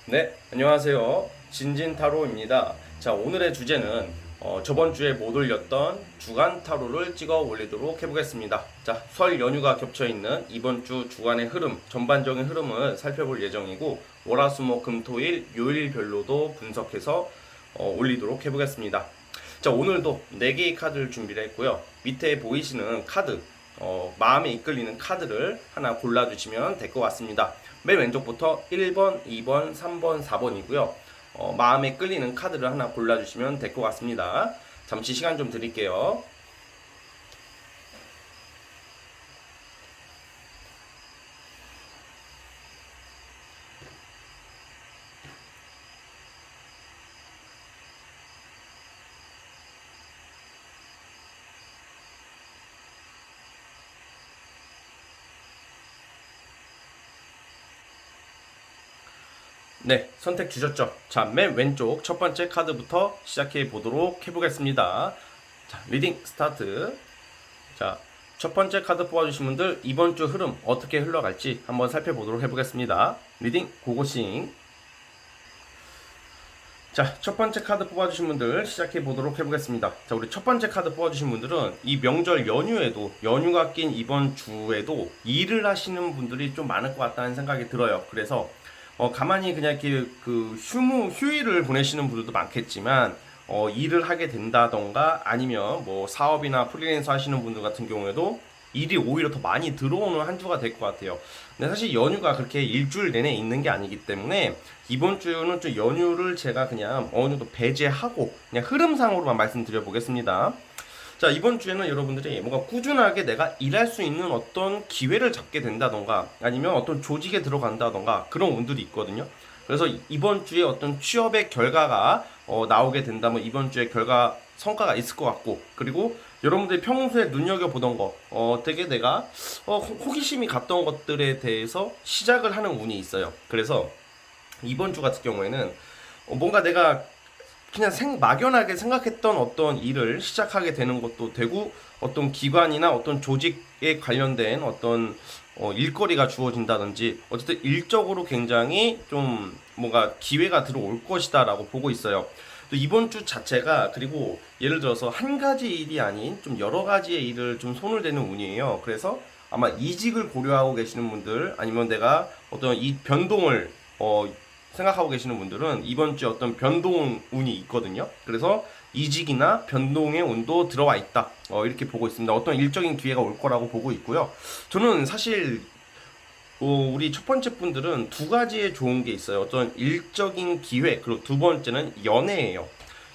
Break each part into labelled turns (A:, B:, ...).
A: 네, 안녕하세요. 진진타로입니다. 자, 오늘의 주제는 저번 주에 못 올렸던 주간 타로를 찍어 올리도록 해보겠습니다. 자, 설 연휴가 겹쳐 있는 이번 주 주간의 흐름, 전반적인 흐름을 살펴볼 예정이고, 월화수목금토일 요일별로도 분석해서 올리도록 해보겠습니다. 자, 오늘도 4개의 카드를 준비를 했고요. 밑에 보이시는 카드, 마음에 이끌리는 카드를 하나 골라주시면 될 것 같습니다. 맨 왼쪽부터 1번, 2번, 3번, 4번이고요. 마음에 끌리는 카드를 하나 골라주시면 될 것 같습니다. 잠시 시간 좀 드릴게요. 네, 선택 주셨죠? 자, 맨 왼쪽 첫 번째 카드부터 시작해 보도록 해보겠습니다. 자, 리딩 스타트. 자, 첫 번째 카드 뽑아주신 분들 이번 주 흐름 어떻게 흘러갈지 한번 살펴보도록 해보겠습니다. 리딩 고고싱. 자, 첫 번째 카드 뽑아주신 분들 시작해 보도록 해보겠습니다. 자, 우리 첫 번째 카드 뽑아주신 분들은 이 명절 연휴에도, 연휴가 낀 이번 주에도 일을 하시는 분들이 좀 많을 것 같다는 생각이 들어요. 그래서 가만히 그냥 이렇게 휴일을 보내시는 분들도 많겠지만, 일을 하게 된다던가 아니면 뭐 사업이나 프리랜서 하시는 분들 같은 경우에도 일이 오히려 더 많이 들어오는 한 주가 될 것 같아요. 근데 사실 연휴가 그렇게 일주일 내내 있는 게 아니기 때문에 이번 주는 좀 연휴를 제가 그냥 어느 정도 배제하고 그냥 흐름상으로만 말씀드려 보겠습니다. 자, 이번 주에는 여러분들이 뭔가 꾸준하게 내가 일할 수 있는 어떤 기회를 잡게 된다던가 아니면 어떤 조직에 들어간다던가 그런 운들이 있거든요. 그래서 이번 주에 어떤 취업의 결과가 나오게 된다면 이번 주에 성과가 있을 것 같고, 그리고 여러분들이 평소에 눈여겨보던 거, 되게 내가 호기심이 갔던 것들에 대해서 시작을 하는 운이 있어요. 그래서 이번 주 같은 경우에는 뭔가 내가 그냥 막연하게 생각했던 어떤 일을 시작하게 되는 것도 되고, 어떤 기관이나 어떤 조직에 관련된 어떤 일거리가 주어진다든지 어쨌든 일적으로 굉장히 좀 뭔가 기회가 들어올 것이다라고 보고 있어요. 또 이번 주 자체가, 그리고 예를 들어서 한 가지 일이 아닌 좀 여러 가지의 일을 좀 손을 대는 운이에요. 그래서 아마 이직을 고려하고 계시는 분들, 아니면 내가 어떤 이 변동을 생각하고 계시는 분들은 이번 주에 어떤 변동 운이 있거든요. 그래서 이직이나 변동의 운도 들어와 있다. 이렇게 보고 있습니다. 어떤 일적인 기회가 올 거라고 보고 있고요. 저는 사실 우리 첫 번째 분들은 두 가지의 좋은 게 있어요. 어떤 일적인 기회, 그리고 두 번째는 연애예요.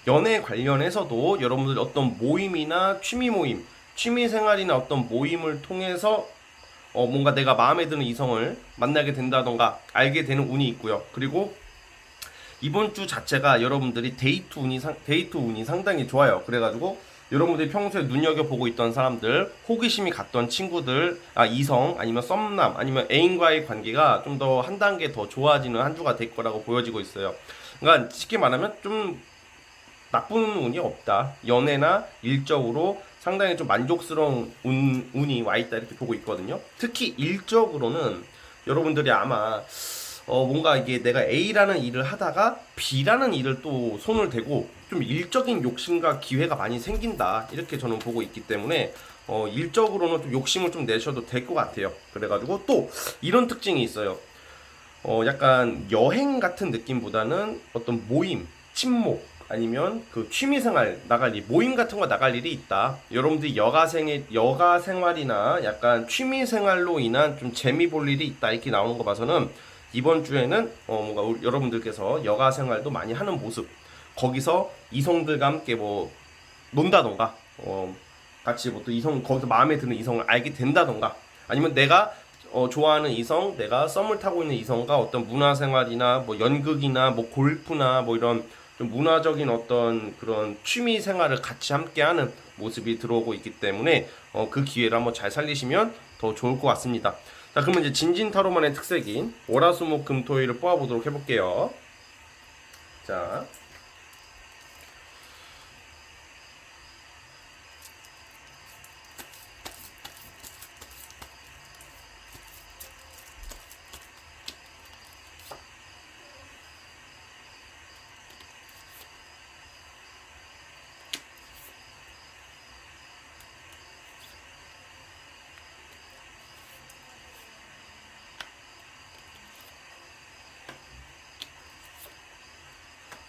A: 연애 관련해서도 여러분들 어떤 모임이나 취미 모임, 취미 생활이나 어떤 모임을 통해서 뭔가 내가 마음에 드는 이성을 만나게 된다던가 알게 되는 운이 있고요. 그리고 이번 주 자체가 여러분들이 데이트 운이 상당히 좋아요. 그래가지고 여러분들이 평소에 눈여겨보고 있던 사람들, 호기심이 갔던 친구들, 이성, 아니면 썸남, 아니면 애인과의 관계가 좀 더 한 단계 더 좋아지는 한 주가 될 거라고 보여지고 있어요. 그러니까 쉽게 말하면 좀 나쁜 운이 없다. 연애나 일적으로 상당히 좀 만족스러운 운이 와 있다 이렇게 보고 있거든요. 특히 일적으로는 여러분들이 아마 뭔가 이게 내가 A라는 일을 하다가 B라는 일을 또 손을 대고 좀 일적인 욕심과 기회가 많이 생긴다 이렇게 저는 보고 있기 때문에 일적으로는 좀 욕심을 좀 내셔도 될 것 같아요. 그래가지고 또 이런 특징이 있어요. 약간 여행 같은 느낌보다는 어떤 모임, 친목, 아니면 그 취미생활 나갈 일, 모임 같은 거 나갈 일이 있다. 여러분들이 여가 생활이나 약간 취미생활로 인한 좀 재미 볼 일이 있다. 이렇게 나오는 거 봐서는 이번 주에는 뭔가 여러분들께서 여가 생활도 많이 하는 모습, 거기서 이성들과 함께 뭐 논다던가, 같이 뭐 또 거기서 마음에 드는 이성을 알게 된다던가, 아니면 내가 좋아하는 이성, 내가 썸을 타고 있는 이성과 어떤 문화생활이나 뭐 연극이나 뭐 골프나 뭐 이런 좀 문화적인 어떤 그런 취미 생활을 같이 함께하는 모습이 들어오고 있기 때문에 그 기회를 한번 잘 살리시면 더 좋을 것 같습니다. 자, 그러면 이제 진진타로만의 특색인 월화수목금토일을 뽑아보도록 해볼게요. 자,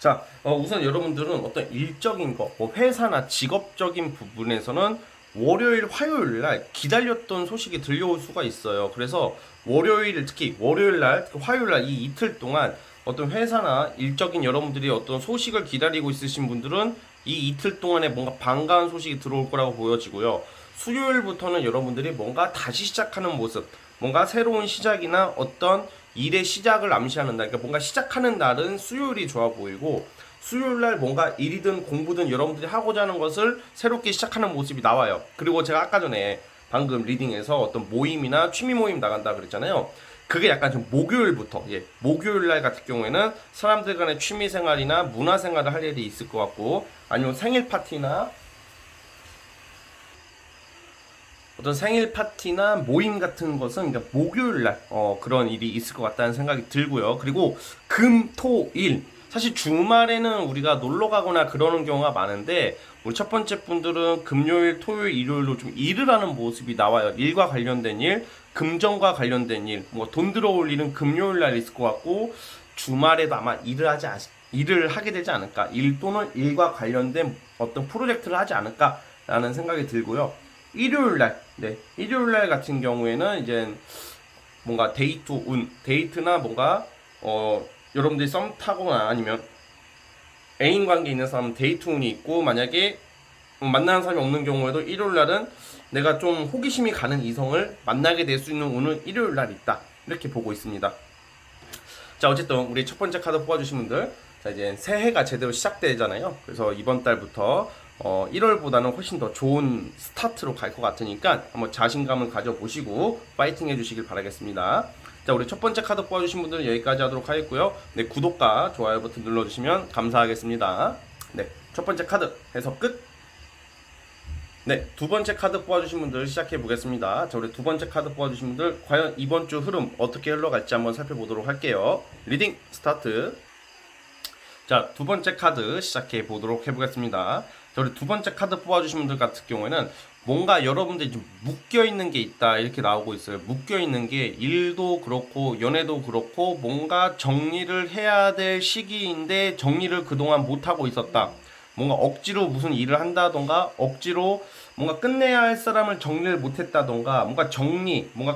A: 자, 우선 여러분들은 어떤 일적인 거, 뭐 회사나 직업적인 부분에서는 월요일, 화요일 날 기다렸던 소식이 들려올 수가 있어요. 그래서 월요일, 특히 월요일 날, 화요일 날 이 이틀 동안 어떤 회사나 일적인 여러분들이 어떤 소식을 기다리고 있으신 분들은 이 이틀 동안에 뭔가 반가운 소식이 들어올 거라고 보여지고요. 수요일부터는 여러분들이 뭔가 다시 시작하는 모습, 뭔가 새로운 시작이나 어떤 일의 시작을 암시하는 날, 그러니까 뭔가 시작하는 날은 수요일이 좋아 보이고, 수요일 날 뭔가 일이든 공부든 여러분들이 하고자 하는 것을 새롭게 시작하는 모습이 나와요. 그리고 제가 아까 전에 방금 리딩에서 어떤 모임이나 취미 모임 나간다 그랬잖아요. 그게 약간 좀 목요일부터, 목요일 날 같은 경우에는 사람들 간의 취미 생활이나 문화 생활을 할 일이 있을 것 같고, 아니면 생일 파티나 어떤 생일 파티나 모임 같은 것은 그러니까 목요일 날 그런 일이 있을 것 같다는 생각이 들고요. 그리고 금, 토, 일, 사실 주말에는 우리가 놀러 가거나 그러는 경우가 많은데, 우리 첫 번째 분들은 금요일, 토요일, 일요일로 좀 일을 하는 모습이 나와요. 일과 관련된 일, 금전과 관련된 일, 뭐 돈 들어올 일은 금요일 날 있을 것 같고, 주말에도 아마 일을 하게 되지 않을까, 일 또는 일과 관련된 어떤 프로젝트를 하지 않을까라는 생각이 들고요. 일요일 날, 일요일 날 같은 경우에는 이제 뭔가 데이트나 뭔가 여러분들이 썸 타거나 아니면 애인 관계 있는 사람은 데이트 운이 있고, 만약에 만나는 사람이 없는 경우에도 일요일 날은 내가 좀 호기심이 가는 이성을 만나게 될 수 있는 운은 일요일 날 있다, 이렇게 보고 있습니다. 자, 어쨌든 우리 첫 번째 카드 뽑아주신 분들, 자 이제 새해가 제대로 시작되잖아요. 그래서 이번 달부터 1월보다는 훨씬 더 좋은 스타트로 갈 것 같으니까 한번 자신감을 가져보시고 파이팅 해주시길 바라겠습니다. 자, 우리 첫 번째 카드 뽑아주신 분들은 여기까지 하도록 하겠고요. 네, 구독과 좋아요 버튼 눌러주시면 감사하겠습니다. 네, 첫 번째 카드 해석 끝. 네, 두 번째 카드 뽑아주신 분들 시작해 보겠습니다. 자, 우리 두 번째 카드 뽑아주신 분들 과연 이번 주 흐름 어떻게 흘러갈지 한번 살펴보도록 할게요. 리딩 스타트. 자, 두 번째 카드 시작해 보도록 해보겠습니다. 자, 우리 두 번째 카드 뽑아주신 분들 같은 경우에는 뭔가 여러분들이 좀 묶여있는 게 있다, 이렇게 나오고 있어요. 묶여있는 게 일도 그렇고 연애도 그렇고 뭔가 정리를 해야 될 시기인데 정리를 그동안 못하고 있었다. 뭔가 억지로 무슨 일을 한다던가 억지로 뭔가 끝내야 할 사람을 정리를 못했다던가 뭔가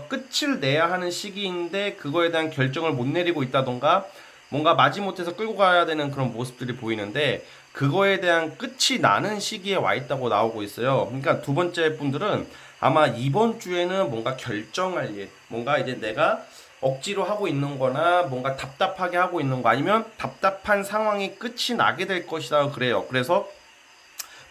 A: 끝을 내야 하는 시기인데 그거에 대한 결정을 못 내리고 있다던가 뭔가 마지못해서 끌고 가야 되는 그런 모습들이 보이는데, 그거에 대한 끝이 나는 시기에 와 있다고 나오고 있어요. 그러니까 두 번째 분들은 아마 이번 주에는 뭔가 결정할 일, 뭔가 이제 내가 억지로 하고 있는 거나 뭔가 답답하게 하고 있는 거, 아니면 답답한 상황이 끝이 나게 될 것이다 그래요. 그래서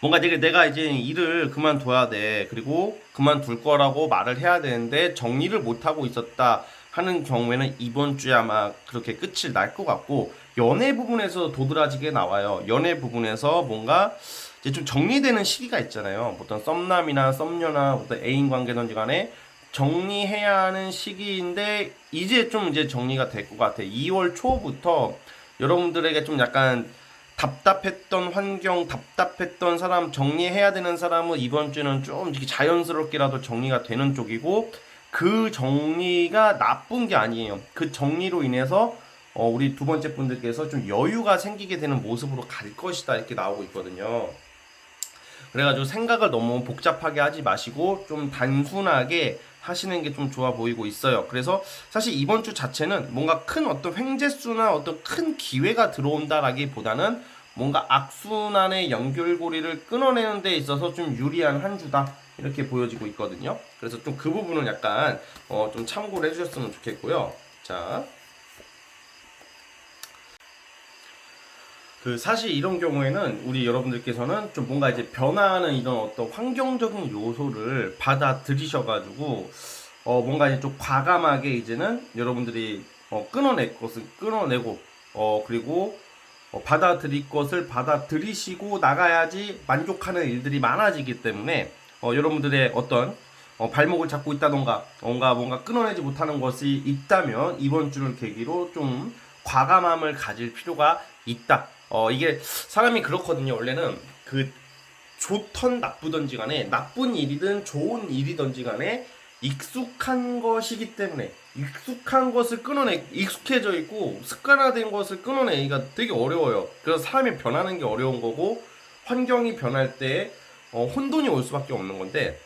A: 뭔가 내가 이제 일을 그만둬야 돼, 그리고 그만둘 거라고 말을 해야 되는데 정리를 못하고 있었다 하는 경우에는 이번 주에 아마 그렇게 끝이 날 것 같고, 연애 부분에서 도드라지게 나와요. 연애 부분에서 뭔가 이제 좀 정리되는 시기가 있잖아요. 어떤 썸남이나 썸녀나 어떤 애인 관계든지 간에 정리해야 하는 시기인데 이제 좀 이제 정리가 될 것 같아. 2월 초부터 여러분들에게 좀 약간 답답했던 환경, 답답했던 사람, 정리해야 되는 사람은 이번 주는 좀 이렇게 자연스럽게라도 정리가 되는 쪽이고, 그 정리가 나쁜 게 아니에요. 그 정리로 인해서 우리 두 번째 분들께서 좀 여유가 생기게 되는 모습으로 갈 것이다, 이렇게 나오고 있거든요. 그래가지고 생각을 너무 복잡하게 하지 마시고 좀 단순하게 하시는 게 좀 좋아 보이고 있어요. 그래서 사실 이번 주 자체는 뭔가 큰 어떤 횡재수나 어떤 큰 기회가 들어온다라기보다는 뭔가 악순환의 연결고리를 끊어내는 데 있어서 좀 유리한 한 주다, 이렇게 보여지고 있거든요. 그래서 좀 그 부분은 약간 좀 참고를 해주셨으면 좋겠고요. 자, 사실 이런 경우에는 우리 여러분들께서는 좀 뭔가 이제 변화하는 이런 어떤 환경적인 요소를 받아들이셔가지고 뭔가 이제 좀 과감하게 이제는 여러분들이 끊어낼 것을 끊어내고 그리고 받아들일 것을 받아들이시고 나가야지 만족하는 일들이 많아지기 때문에 여러분들의 어떤 발목을 잡고 있다던가 뭔가 끊어내지 못하는 것이 있다면 이번 주를 계기로 좀 과감함을 가질 필요가 있다. 이게 사람이 그렇거든요. 원래는 좋던 나쁘던지 간에 나쁜 일이든 좋은 일이든지 간에 익숙한 것이기 때문에 익숙한 것을 익숙해져 있고 습관화된 것을 끊어내기가 되게 어려워요. 그래서 사람이 변하는 게 어려운 거고 환경이 변할 때 혼돈이 올 수밖에 없는 건데,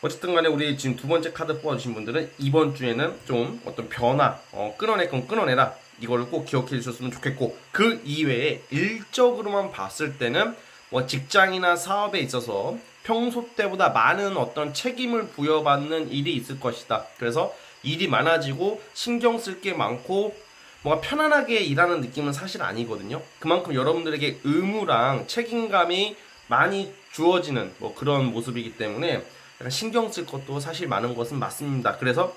A: 어쨌든 간에 우리 지금 두 번째 카드 뽑아주신 분들은 이번 주에는 좀 어떤 변화, 끊어낼 건 끊어내라, 이거를 꼭 기억해 주셨으면 좋겠고, 그 이외에 일적으로만 봤을 때는 뭐 직장이나 사업에 있어서 평소 때보다 많은 어떤 책임을 부여받는 일이 있을 것이다. 그래서 일이 많아지고 신경 쓸 게 많고 뭔가 편안하게 일하는 느낌은 사실 아니거든요. 그만큼 여러분들에게 의무랑 책임감이 많이 주어지는 뭐 그런 모습이기 때문에 약간 신경 쓸 것도 사실 많은 것은 맞습니다. 그래서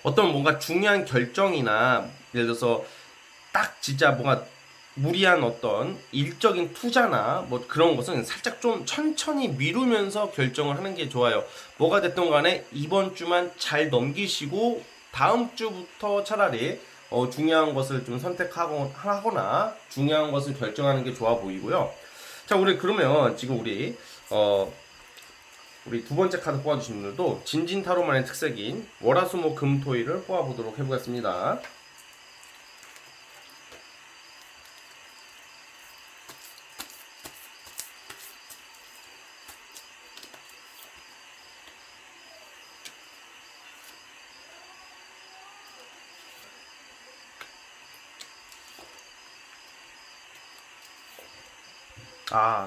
A: 어떤 뭔가 중요한 결정이나 예를 들어서 딱 진짜 뭔가 무리한 어떤 일적인 투자나 뭐 그런 것은 살짝 좀 천천히 미루면서 결정을 하는 게 좋아요. 뭐가 됐든 간에 이번 주만 잘 넘기시고 다음 주부터 차라리 중요한 것을 좀 선택하거나 중요한 것을 결정하는 게 좋아 보이고요. 자, 우리 그러면 지금 우리 두 번째 카드 뽑아주신 분들도 진진타로만의 특색인 월화수목금토일을 뽑아보도록 해보겠습니다.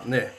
A: 네.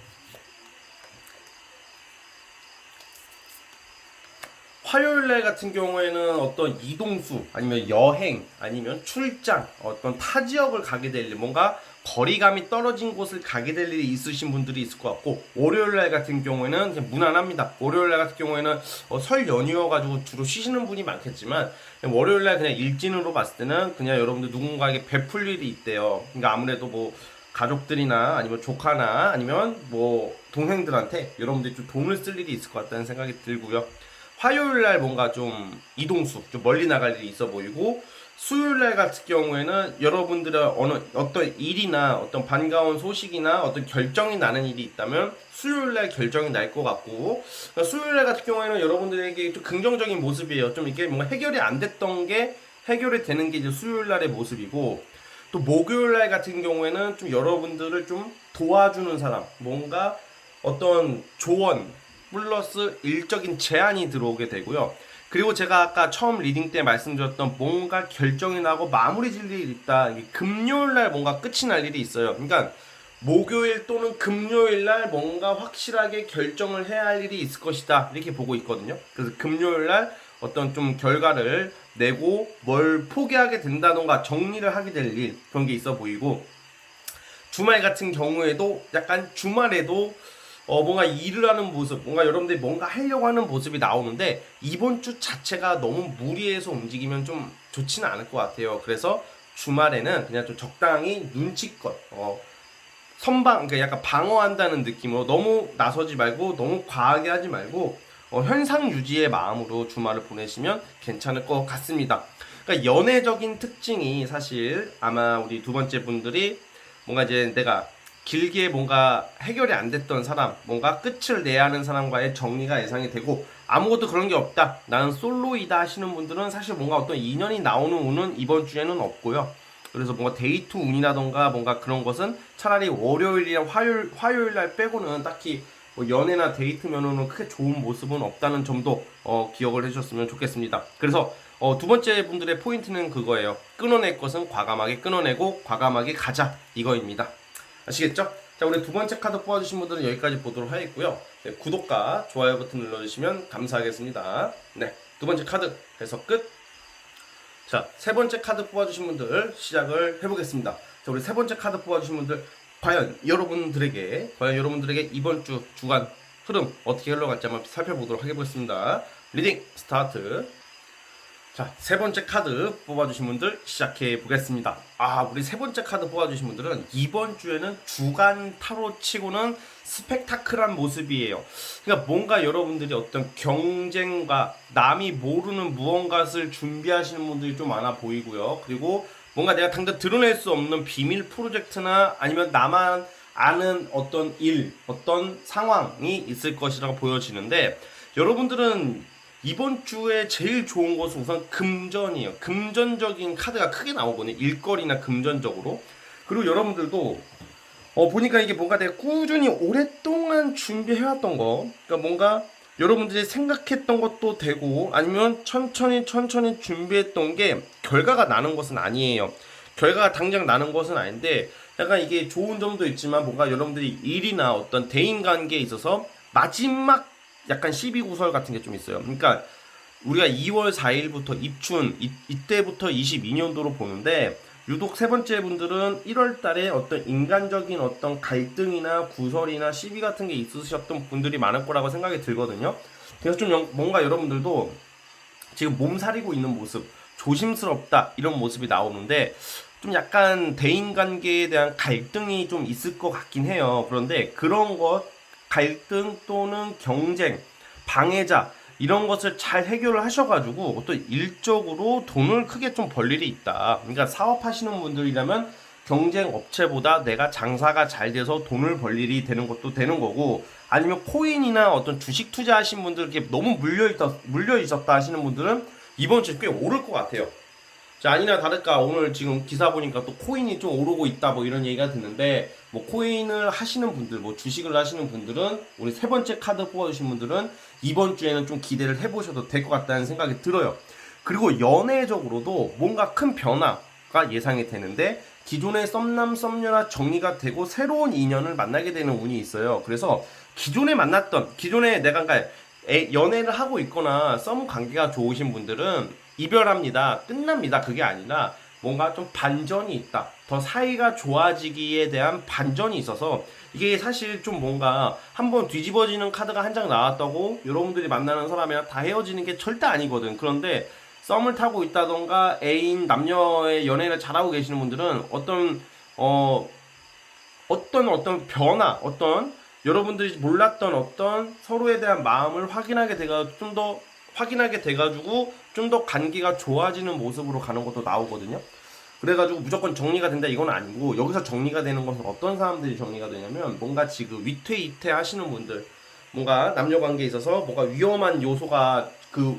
A: 화요일날 같은 경우에는 어떤 이동수 아니면 여행 아니면 출장 어떤 타 지역을 가게 될 일, 뭔가 거리감이 떨어진 곳을 가게 될 일이 있으신 분들이 있을 것 같고, 월요일날 같은 경우에는 그냥 무난합니다. 월요일날 같은 경우에는 설 연휴여가지고 주로 쉬시는 분이 많겠지만 월요일날 그냥 일진으로 봤을 때는 그냥 여러분들 누군가에게 베풀 일이 있대요. 그러니까 아무래도 뭐 가족들이나 아니면 조카나 아니면 뭐 동생들한테 여러분들이 좀 돈을 쓸 일이 있을 것 같다는 생각이 들고요. 화요일날 뭔가 좀 이동수, 좀 멀리 나갈 일이 있어 보이고, 수요일날 같은 경우에는 여러분들의 어떤 일이나 어떤 반가운 소식이나 어떤 결정이 나는 일이 있다면 수요일날 결정이 날 것 같고, 그러니까 수요일날 같은 경우에는 여러분들에게 좀 긍정적인 모습이에요. 좀 이게 뭔가 해결이 안 됐던 게 해결이 되는 게 이제 수요일날의 모습이고, 또 목요일날 같은 경우에는 좀 여러분들을 좀 도와주는 사람, 뭔가 어떤 조언 플러스 일적인 제한이 들어오게 되고요. 그리고 제가 아까 처음 리딩 때 말씀드렸던 뭔가 결정이 나고 마무리 질 일이 있다. 금요일날 뭔가 끝이 날 일이 있어요. 그러니까 목요일 또는 금요일날 뭔가 확실하게 결정을 해야 할 일이 있을 것이다. 이렇게 보고 있거든요. 그래서 금요일날 어떤 좀 결과를 내고 뭘 포기하게 된다던가 정리를 하게 될 일, 그런 게 있어 보이고, 주말 같은 경우에도 약간 주말에도 뭔가 일을 하는 모습, 뭔가 여러분들이 뭔가 하려고 하는 모습이 나오는데 이번 주 자체가 너무 무리해서 움직이면 좀 좋지는 않을 것 같아요. 그래서 주말에는 그냥 좀 적당히 눈치껏 그러니까 약간 방어한다는 느낌으로 너무 나서지 말고 너무 과하게 하지 말고 현상 유지의 마음으로 주말을 보내시면 괜찮을 것 같습니다. 그러니까 연애적인 특징이 사실 아마 우리 두 번째 분들이 뭔가 이제 내가 길게 뭔가 해결이 안 됐던 사람, 뭔가 끝을 내야 하는 사람과의 정리가 예상이 되고 아무것도 그런 게 없다, 나는 솔로이다 하시는 분들은 사실 뭔가 어떤 인연이 나오는 운은 이번 주에는 없고요. 그래서 뭔가 데이트 운이라던가 뭔가 그런 것은 차라리 월요일이나 화요일 날 빼고는 딱히 뭐 연애나 데이트 면으로는 크게 좋은 모습은 없다는 점도 기억을 해주셨으면 좋겠습니다. 그래서 두 번째 분들의 포인트는 그거예요. 끊어낼 것은 과감하게 끊어내고 과감하게 가자, 이거입니다. 아시겠죠? 자, 우리 두 번째 카드 뽑아주신 분들은 여기까지 보도록 하겠고요. 네, 구독과 좋아요 버튼 눌러주시면 감사하겠습니다. 네, 두 번째 카드 해석 끝. 자, 세 번째 카드 뽑아주신 분들 시작을 해보겠습니다. 자, 우리 세 번째 카드 뽑아주신 분들 과연 여러분들에게 이번 주 주간 흐름 어떻게 흘러갈지 한번 살펴보도록 하겠습니다. 리딩 스타트. 자, 세 번째 카드 뽑아주신 분들 시작해 보겠습니다. 우리 세 번째 카드 뽑아주신 분들은 이번 주에는 주간 타로 치고는 스펙타클한 모습이에요. 그러니까 뭔가 여러분들이 어떤 경쟁과 남이 모르는 무언가를 준비하시는 분들이 좀 많아 보이고요. 그리고 뭔가 내가 당장 드러낼 수 없는 비밀 프로젝트나 아니면 나만 아는 어떤 일, 어떤 상황이 있을 것이라고 보여지는데, 여러분들은 이번 주에 제일 좋은 것은 우선 금전이에요. 금전적인 카드가 크게 나오거든요. 일거리나 금전적으로. 그리고 여러분들도 보니까 이게 뭔가 내가 꾸준히 오랫동안 준비해왔던 거, 그러니까 뭔가 여러분들이 생각했던 것도 되고 아니면 천천히 준비했던 게 결과가 나는 것은 아니에요. 결과가 당장 나는 것은 아닌데 약간 이게 좋은 점도 있지만 뭔가 여러분들이 일이나 어떤 대인관계에 있어서 마지막 약간 시비구설 같은 게 좀 있어요. 그러니까 우리가 2월 4일부터 입춘 이때부터 22년도로 보는데 유독 세 번째 분들은 1월 달에 어떤 인간적인 어떤 갈등이나 구설이나 시비 같은 게 있으셨던 분들이 많을 거라고 생각이 들거든요. 그래서 좀 뭔가 여러분들도 지금 몸살이고 있는 모습, 조심스럽다 이런 모습이 나오는데 좀 약간 대인관계에 대한 갈등이 좀 있을 것 같긴 해요. 그런데 그런 것, 갈등 또는 경쟁, 방해자 이런 것을 잘 해결을 하셔가지고 또 일적으로 돈을 크게 좀 벌 일이 있다. 그러니까 사업하시는 분들이라면 경쟁 업체보다 내가 장사가 잘 돼서 돈을 벌 일이 되는 것도 되는 거고, 아니면 코인이나 어떤 주식 투자하신 분들 이렇게 너무 물려 있었다 하시는 분들은 이번 주에 꽤 오를 것 같아요. 자, 아니나 다를까 오늘 지금 기사 보니까 또 코인이 좀 오르고 있다 뭐 이런 얘기가 듣는데, 뭐 코인을 하시는 분들, 뭐 주식을 하시는 분들은, 우리 세 번째 카드 뽑아주신 분들은 이번 주에는 좀 기대를 해보셔도 될 것 같다는 생각이 들어요. 그리고 연애적으로도 뭔가 큰 변화가 예상이 되는데, 기존의 썸남 썸녀나 정리가 되고 새로운 인연을 만나게 되는 운이 있어요. 그래서 기존에 내가 그러니까 연애를 하고 있거나 썸 관계가 좋으신 분들은 이별합니다, 끝납니다, 그게 아니라 뭔가 좀 반전이 있다, 더 사이가 좋아지기에 대한 반전이 있어서, 이게 사실 좀 뭔가 한번 뒤집어지는 카드가 한 장 나왔다고 여러분들이 만나는 사람이랑 다 헤어지는 게 절대 아니거든. 그런데 썸을 타고 있다던가 애인 남녀의 연애를 잘하고 계시는 분들은 어 어떤 변화, 어떤 여러분들이 몰랐던 어떤 서로에 대한 마음을 확인하게 돼가지고 좀 더 관계가 좋아지는 모습으로 가는 것도 나오거든요. 그래가지고 무조건 정리가 된다 이건 아니고, 여기서 정리가 되는 것은 어떤 사람들이 정리가 되냐면, 뭔가 지금 위태위태 하시는 분들, 뭔가 남녀 관계에 있어서 뭔가 위험한 요소가,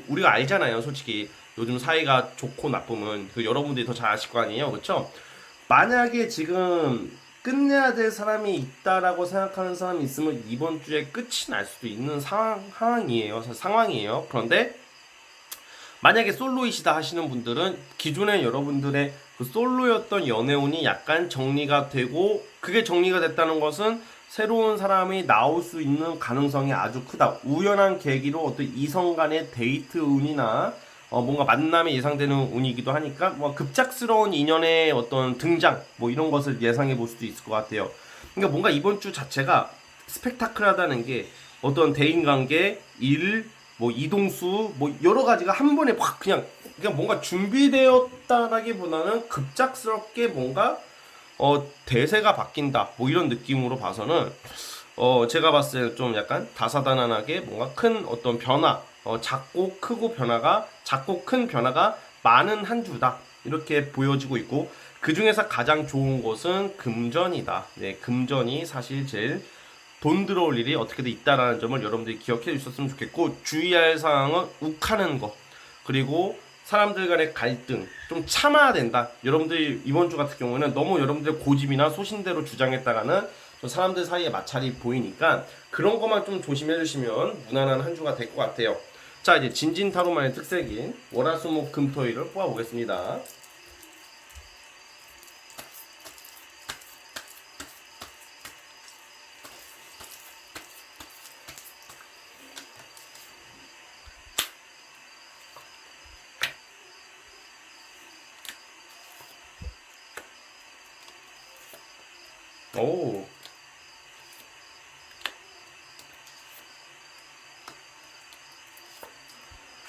A: 우리가 알잖아요, 솔직히 요즘 사이가 좋고 나쁨은 여러분들이 더 잘 아실 거 아니에요, 그렇죠? 만약에 지금 끝내야 될 사람이 있다라고 생각하는 사람이 있으면 이번 주에 끝이 날 수도 있는 상황이에요. 그런데 만약에 솔로이시다 하시는 분들은 기존에 여러분들의 그 솔로였던 연애운이 약간 정리가 되고, 그게 정리가 됐다는 것은 새로운 사람이 나올 수 있는 가능성이 아주 크다. 우연한 계기로 어떤 이성 간의 데이트 운이나 뭔가 만남이 예상되는 운이기도 하니까 뭐 급작스러운 인연의 어떤 등장 뭐 이런 것을 예상해 볼 수도 있을 것 같아요. 그러니까 뭔가 이번 주 자체가 스펙타클하다는 게, 어떤 대인관계, 일, 뭐 이동수, 뭐 여러 가지가 한 번에 확 그냥 뭔가 준비되었다라기보다는 급작스럽게 뭔가 대세가 바뀐다 뭐 이런 느낌으로 봐서는 제가 봤을 때 좀 약간 다사다난하게 뭔가 큰 어떤 변화, 작고 큰 변화가 많은 한 주다 이렇게 보여지고 있고, 그 중에서 가장 좋은 것은 금전이다. 네, 금전이 사실 제일 돈 들어올 일이 어떻게든 있다라는 점을 여러분들이 기억해 주셨으면 좋겠고, 주의할 사항은 욱하는 거, 그리고 사람들 간의 갈등 좀 참아야 된다. 여러분들이 이번 주 같은 경우는 너무 여러분들의 고집이나 소신대로 주장했다가는 사람들 사이에 마찰이 보이니까 그런 것만 좀 조심해 주시면 무난한 한 주가 될 것 같아요. 자, 이제 진진타로만의 특색인 월화수목금토일을 뽑아보겠습니다. 오,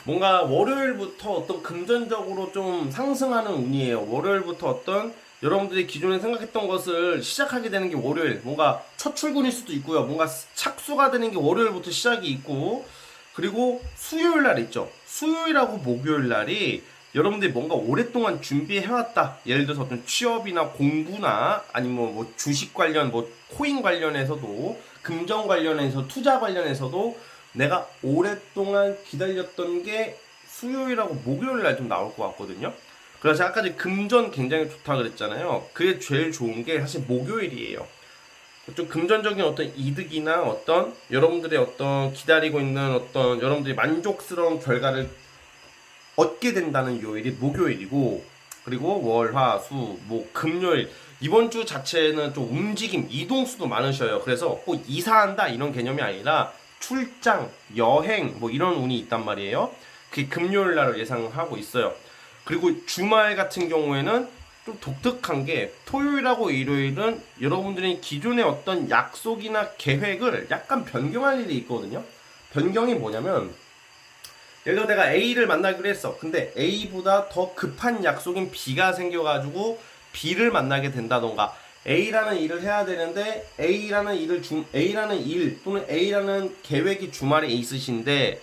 A: 뭔가 월요일부터 어떤 금전적으로 좀 상승하는 운이에요. 월요일부터 어떤 여러분들이 기존에 생각했던 것을 시작하게 되는 게 월요일, 뭔가 첫 출근일 수도 있고요. 뭔가 착수가 되는 게 월요일부터 시작이 있고, 그리고 수요일 날 있죠. 수요일하고 목요일 날이 여러분들이 뭔가 오랫동안 준비해왔다. 예를 들어서 어떤 취업이나 공부나 아니면 뭐 주식 관련, 뭐 코인 관련해서도, 금전 관련해서, 투자 관련해서도 내가 오랫동안 기다렸던 게 수요일하고 목요일 날 좀 나올 것 같거든요. 그래서 아까 전에 금전 굉장히 좋다 그랬잖아요. 그게 제일 좋은 게 사실 목요일이에요. 좀 금전적인 어떤 이득이나 어떤 여러분들의 어떤 기다리고 있는 어떤 여러분들이 만족스러운 결과를 얻게 된다는 요일이 목요일이고, 그리고 월, 화, 수, 목, 금요일 이번 주 자체는 좀 움직임, 이동수도 많으셔요. 그래서 꼭 이사한다 이런 개념이 아니라 출장, 여행 뭐 이런 운이 있단 말이에요. 그게 금요일 날을 예상하고 있어요. 그리고 주말 같은 경우에는 좀 독특한 게 토요일하고 일요일은 여러분들이 기존의 어떤 약속이나 계획을 약간 변경할 일이 있거든요. 변경이 뭐냐면, 예를 들어 내가 A를 만나기로 했어. 근데 A보다 더 급한 약속인 B가 생겨가지고 B를 만나게 된다던가, A라는 일을 해야 되는데 A라는 일 또는 A라는 계획이 주말에 있으신데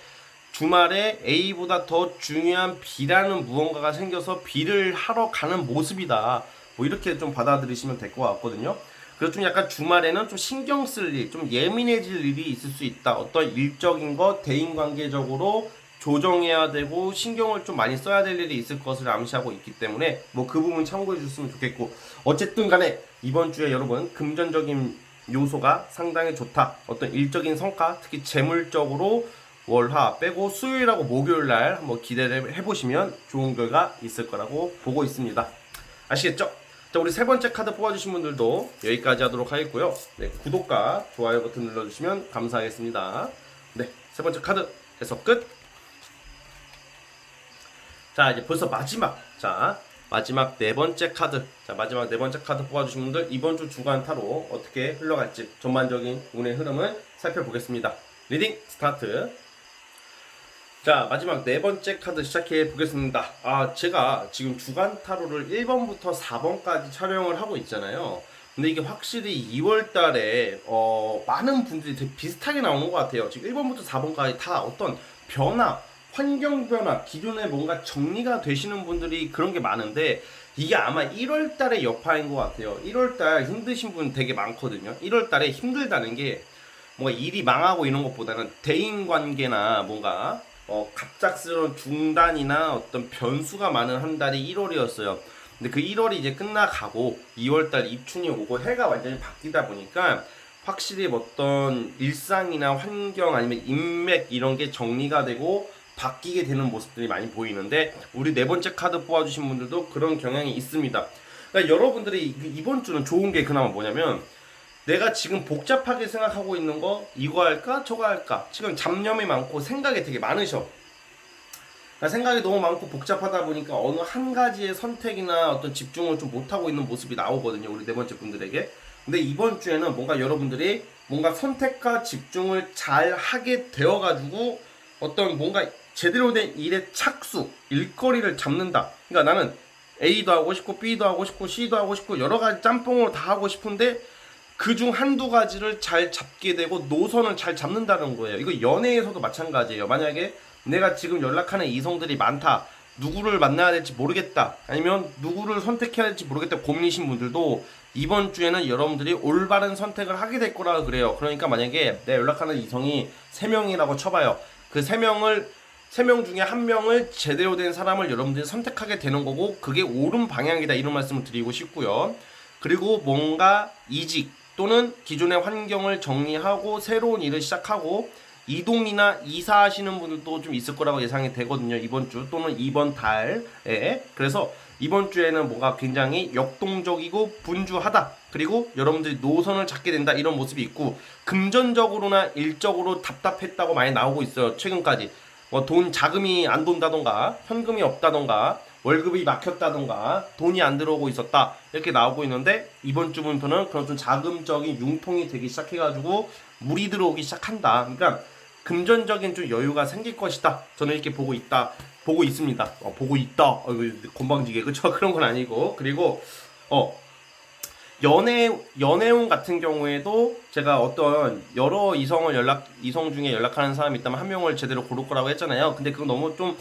A: 주말에 A보다 더 중요한 B라는 무언가가 생겨서 B를 하러 가는 모습이다. 뭐 이렇게 좀 받아들이시면 될 것 같거든요. 그래서 좀 약간 주말에는 좀 신경 쓸 일, 좀 예민해질 일이 있을 수 있다. 어떤 일적인 것, 대인관계적으로 조정해야 되고 신경을 좀 많이 써야 될 일이 있을 것을 암시하고 있기 때문에 뭐 그 부분 참고해 주셨으면 좋겠고, 어쨌든 간에 이번 주에 여러분 금전적인 요소가 상당히 좋다. 어떤 일적인 성과, 특히 재물적으로 월화 빼고 수요일하고 목요일날 한번 기대를 해보시면 좋은 결과 있을 거라고 보고 있습니다. 아시겠죠? 자, 우리 세 번째 카드 뽑아주신 분들도 여기까지 하도록 하겠고요. 네, 구독과 좋아요 버튼 눌러주시면 감사하겠습니다. 네, 세 번째 카드 해석 끝. 자, 이제 벌써 마지막. 자, 마지막 네 번째 카드. 자, 마지막 네 번째 카드 뽑아주신 분들 이번 주 주간 타로 어떻게 흘러갈지 전반적인 운의 흐름을 살펴보겠습니다. 리딩 스타트. 자, 마지막 네 번째 카드 시작해 보겠습니다. 제가 지금 주간 타로를 1번부터 4번까지 촬영을 하고 있잖아요. 근데 이게 확실히 2월 달에 많은 분들이 되게 비슷하게 나오는 것 같아요. 지금 1번부터 4번까지 다 어떤 변화, 환경 변화, 기존에 뭔가 정리가 되시는 분들이 그런 게 많은데, 이게 아마 1월 달의 여파인 것 같아요. 1월 달 힘드신 분 되게 많거든요. 1월 달에 힘들다는 게 뭔가 일이 망하고 이런 것보다는 대인 관계나 뭔가 갑작스러운 중단이나 어떤 변수가 많은 한 달이 1월이었어요. 근데 그 1월이 이제 끝나가고 2월달 입춘이 오고 해가 완전히 바뀌다 보니까 확실히 어떤 일상이나 환경 아니면 인맥 이런 게 정리가 되고 바뀌게 되는 모습들이 많이 보이는데, 우리 네 번째 카드 뽑아주신 분들도 그런 경향이 있습니다. 그러니까 여러분들이 이번 주는 좋은 게 그나마 뭐냐면, 내가 지금 복잡하게 생각하고 있는 거 이거 할까 저거 할까 지금 잡념이 많고 생각이 되게 많으셔. 그러니까 생각이 너무 많고 복잡하다 보니까 어느 한 가지의 선택이나 어떤 집중을 좀 못하고 있는 모습이 나오거든요, 우리 네 번째 분들에게. 근데 이번 주에는 뭔가 여러분들이 뭔가 선택과 집중을 잘 하게 되어가지고 어떤 뭔가 제대로 된 일의 착수, 일거리를 잡는다. 그러니까 나는 A도 하고 싶고 B도 하고 싶고 C도 하고 싶고 여러 가지 짬뽕으로 다 하고 싶은데 그중 한두 가지를 잘 잡게 되고 노선을 잘 잡는다는 거예요. 이거 연애에서도 마찬가지예요. 만약에 내가 지금 연락하는 이성들이 많다, 누구를 만나야 될지 모르겠다, 아니면 누구를 선택해야 될지 모르겠다 고민이신 분들도 이번 주에는 여러분들이 올바른 선택을 하게 될 거라 그래요. 그러니까 만약에 내가 연락하는 이성이 3명이라고 쳐봐요. 그 3명 중에 한 명을 제대로 된 사람을 여러분들이 선택하게 되는 거고, 그게 옳은 방향이다 이런 말씀을 드리고 싶고요. 그리고 뭔가 이직 또는 기존의 환경을 정리하고 새로운 일을 시작하고 이동이나 이사하시는 분들도 좀 있을 거라고 예상이 되거든요, 이번 주 또는 이번 달에. 그래서 이번 주에는 뭔가 굉장히 역동적이고 분주하다, 그리고 여러분들이 노선을 잡게 된다 이런 모습이 있고, 금전적으로나 일적으로 답답했다고 많이 나오고 있어요, 최근까지. 뭐 돈 자금이 안 돈다던가 현금이 없다던가 월급이 막혔다던가 돈이 안 들어오고 있었다 이렇게 나오고 있는데, 이번 주부터는 그런 좀 자금적인 융통이 되기 시작해가지고 물이 들어오기 시작한다. 그러니까 금전적인 좀 여유가 생길 것이다, 저는 이렇게 보고 있습니다. 보고 있다. 건방지게 그쵸? 그런 건 아니고. 그리고 연애운 같은 경우에도 제가 어떤 여러 이성 중에 연락하는 사람이 있다면 한 명을 제대로 고를 거라고 했잖아요. 근데 그건 너무 좀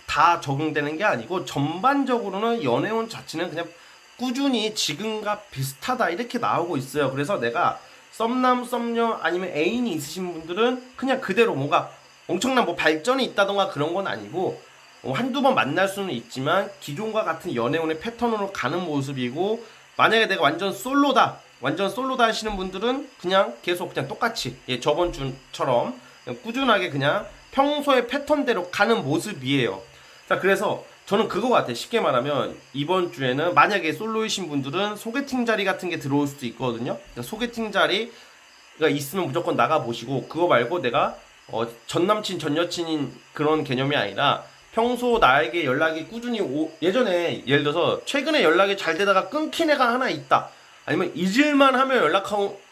A: 다 적용되는 게 아니고, 전반적으로는 연애운 자체는 그냥 꾸준히 지금과 비슷하다 이렇게 나오고 있어요. 그래서 내가 썸남 썸녀 아니면 애인이 있으신 분들은 그냥 그대로 뭔가 엄청난 뭐 발전이 있다던가 그런 건 아니고 한두 번 만날 수는 있지만 기존과 같은 연애운의 패턴으로 가는 모습이고, 만약에 내가 완전 솔로다 하시는 분들은 그냥 계속 그냥 똑같이 저번 주처럼 그냥 꾸준하게 그냥 평소의 패턴대로 가는 모습이에요. 자, 그래서 저는 그거 같아요. 쉽게 말하면 이번 주에는 만약에 솔로이신 분들은 소개팅 자리 같은 게 들어올 수도 있거든요. 그러니까 소개팅 자리가 있으면 무조건 나가보시고, 그거 말고 내가 전 남친 전 여친인 그런 개념이 아니라 평소 나에게 연락이 꾸준히 예전에 예를 들어서 최근에 연락이 잘 되다가 끊긴 애가 하나 있다, 아니면 잊을만 하면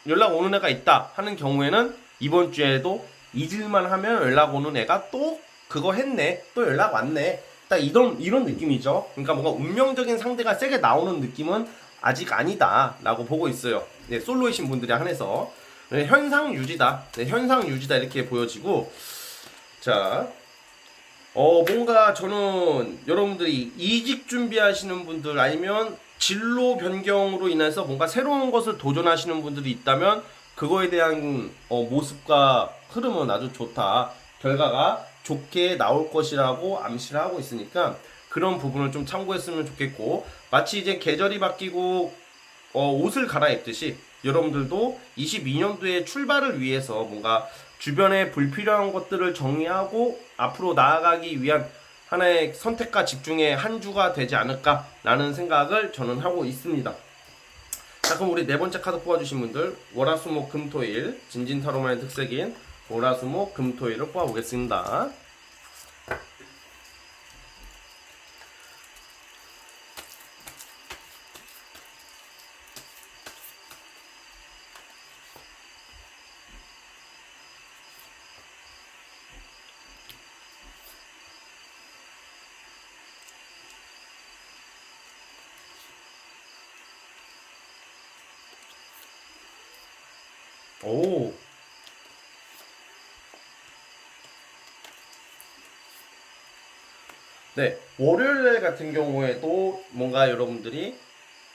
A: 연락 오는 애가 있다 하는 경우에는 이번 주에도 잊을만 하면 연락 오는 애가 또 그거 했네, 또 연락 왔네, 딱 이런 느낌이죠. 그러니까 뭔가 운명적인 상대가 세게 나오는 느낌은 아직 아니다 라고 보고 있어요. 네, 솔로이신 분들에 한해서. 네, 현상 유지다. 네, 현상 유지다 이렇게 보여지고, 자, 뭔가 저는 여러분들이 이직 준비하시는 분들 아니면 진로 변경으로 인해서 뭔가 새로운 것을 도전하시는 분들이 있다면 그거에 대한 모습과 흐름은 아주 좋다, 결과가 좋게 나올 것이라고 암시를 하고 있으니까 그런 부분을 좀 참고했으면 좋겠고, 마치 이제 계절이 바뀌고 옷을 갈아입듯이 여러분들도 22년도에 출발을 위해서 뭔가 주변에 불필요한 것들을 정리하고 앞으로 나아가기 위한 하나의 선택과 집중의 한 주가 되지 않을까라는 생각을 저는 하고 있습니다. 자, 그럼 우리 네 번째 카드 뽑아주신 분들, 월화수목금토일 진진타로만의 특색인 월화수목금토일을 뽑아보겠습니다. 오, 네, 월요일 같은 경우에도 뭔가 여러분들이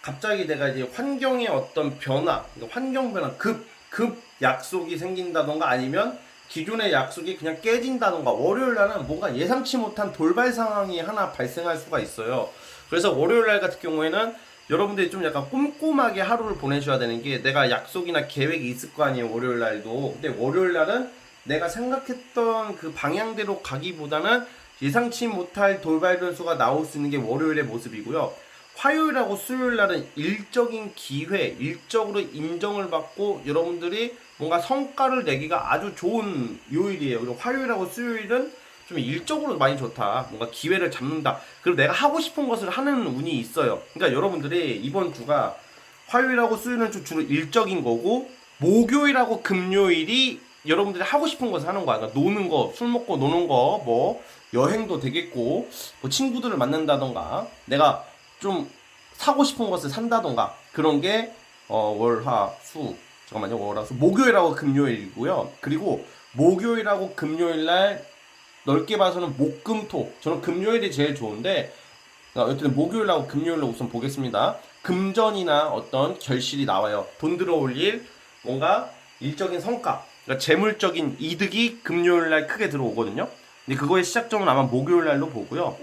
A: 갑자기 내가 이제 환경의 어떤 변화, 그러니까 환경 변화, 급 약속이 생긴다던가 아니면 기존의 약속이 그냥 깨진다던가, 월요일 날은 뭔가 예상치 못한 돌발 상황이 하나 발생할 수가 있어요. 그래서 월요일 날 같은 경우에는 여러분들이 좀 약간 꼼꼼하게 하루를 보내셔야 되는 게, 내가 약속이나 계획이 있을 거 아니에요, 월요일 날도. 근데 월요일 날은 내가 생각했던 그 방향대로 가기보다는 예상치 못할 돌발 변수가 나올 수 있는 게 월요일의 모습이고요. 화요일하고 수요일 날은 일적인 기회, 일적으로 인정을 받고 여러분들이 뭔가 성과를 내기가 아주 좋은 요일이에요. 그리고 화요일하고 수요일은 좀 일적으로 많이 좋다, 뭔가 기회를 잡는다, 그리고 내가 하고 싶은 것을 하는 운이 있어요. 그러니까 여러분들이 이번 주가 화요일하고 수요일은 좀 주로 일적인 거고, 목요일하고 금요일이 여러분들이 하고 싶은 것을 하는 거야. 그러니까 노는 거, 술 먹고 노는 거, 뭐 여행도 되겠고, 뭐 친구들을 만난다던가, 내가 좀 사고 싶은 것을 산다던가, 그런 게 월화수, 잠깐만요, 월화수 목요일하고 금요일이고요. 그리고 목요일하고 금요일 날 넓게 봐서는 목금토, 저는 금요일이 제일 좋은데, 여튼 목요일하고 금요일로 우선 보겠습니다. 금전이나 어떤 결실이 나와요. 돈 들어올 일, 뭔가 일적인 성과, 그러니까 재물적인 이득이 금요일 날 크게 들어오거든요. 근데 그거의 시작점은 아마 목요일 날로 보고요.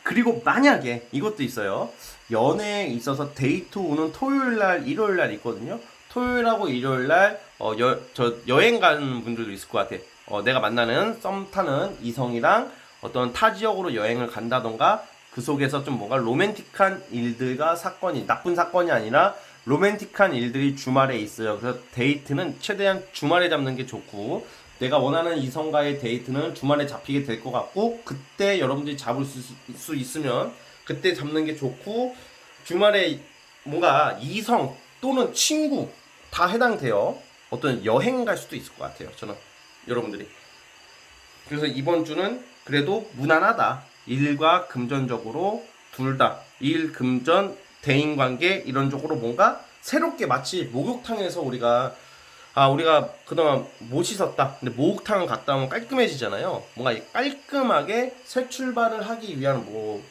A: 그리고 만약에 이것도 있어요. 연애에 있어서 데이트 오는 토요일 날, 일요일 날 있거든요. 토요일하고 일요일 날 여행 가는 분들도 있을 것 같아. 내가 만나는 썸 타는 이성이랑 어떤 타 지역으로 여행을 간다던가, 그 속에서 좀 뭔가 로맨틱한 일들과 사건이, 나쁜 사건이 아니라 로맨틱한 일들이 주말에 있어요. 그래서 데이트는 최대한 주말에 잡는 게 좋고, 내가 원하는 이성과의 데이트는 주말에 잡히게 될 것 같고, 그때 여러분들이 잡을 수 있으면 그때 잡는 게 좋고, 주말에 뭔가 이성 또는 친구 다 해당돼요. 어떤 여행 갈 수도 있을 것 같아요, 저는. 여러분들이. 그래서 이번 주는 그래도 무난하다. 일과 금전적으로 둘 다, 일, 금전, 대인관계 이런 쪽으로 뭔가 새롭게, 마치 목욕탕에서 우리가 그동안 못 씻었다, 근데 목욕탕을 갔다 오면 깔끔해지잖아요. 뭔가 깔끔하게 새 출발을 하기 위한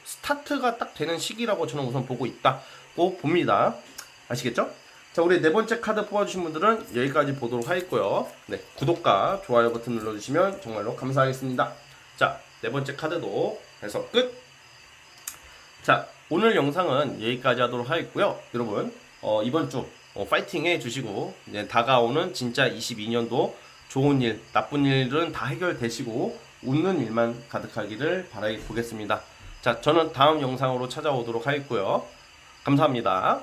A: 스타트가 딱 되는 시기라고 저는 우선 보고 있다고 봅니다. 아시겠죠? 자, 우리 네 번째 카드 뽑아주신 분들은 여기까지 보도록 하겠고요. 네, 구독과 좋아요 버튼 눌러주시면 정말로 감사하겠습니다. 자, 네 번째 카드도 해서 끝! 자, 오늘 영상은 여기까지 하도록 하겠고요. 여러분, 이번 주 파이팅 해주시고, 이제 다가오는 진짜 22년도 좋은 일, 나쁜 일은 다 해결되시고, 웃는 일만 가득하기를 바라보겠습니다. 자, 저는 다음 영상으로 찾아오도록 하겠고요. 감사합니다.